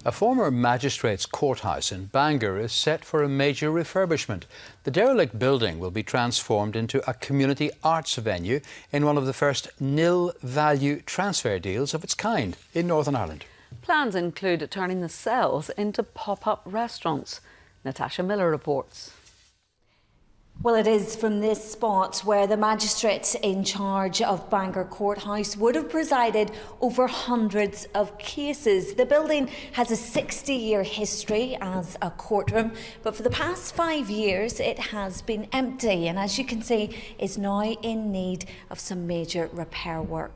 A former magistrates' courthouse in Bangor is set for a major refurbishment. The derelict building will be transformed into a community arts venue in one of the first nil-value transfer deals of its kind in Northern Ireland. Plans include turning the cells into pop-up restaurants. Natasha Miller reports. Well, it is from this spot where the magistrate in charge of Bangor Courthouse would have presided over hundreds of cases. The building has a 60-year history as a courtroom, but for the past 5 years it has been empty and, as you can see, is now in need of some major repair work.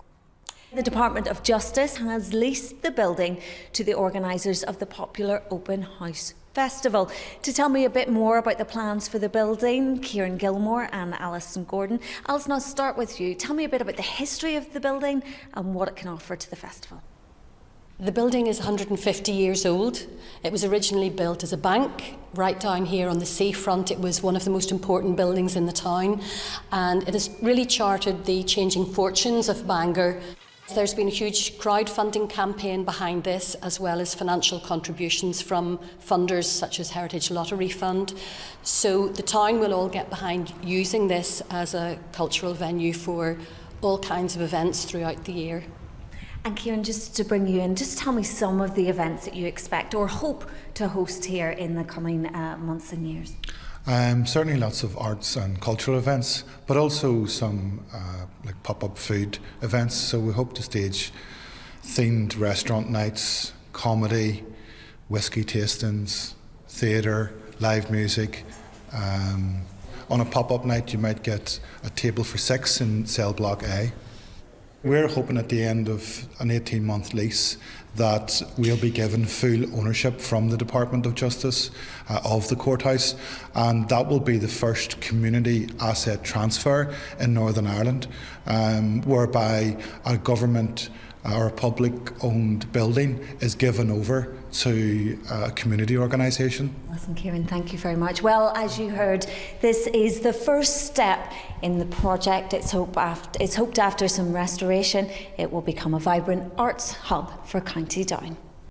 The Department of Justice has leased the building to the organisers of the popular Open House Festival. To tell me a bit more about the plans for the building, Kieran Gilmore and Alison Gordon. Alison, I'll start with you. Tell me a bit about the history of the building and what it can offer to the festival. The building is 150 years old. It was originally built as a bank right down here on the seafront. It was one of the most important buildings in the town, and it has really charted the changing fortunes of Bangor. There's been a huge crowdfunding campaign behind this, as well as financial contributions from funders such as Heritage Lottery Fund. So the town will all get behind using this as a cultural venue for all kinds of events throughout the year. And Kieran, just to bring you in, just tell me some of the events that you expect or hope to host here in the coming months and years. Certainly lots of arts and cultural events, but also some like pop-up food events. So we hope to stage themed restaurant nights, comedy, whisky tastings, theatre, live music. On a pop-up night you might get a table for 6 in cell block A. We're hoping at the end of an 18-month lease that we'll be given full ownership from the Department of Justice of the courthouse, and that will be the first community asset transfer in Northern Ireland, whereby a government or a public-owned building is given over to a community organisation. Listen, Kieran, thank you very much. Well, as you heard, this is the first step in the project. It's hoped after some restoration, it will become a vibrant arts hub for County Down.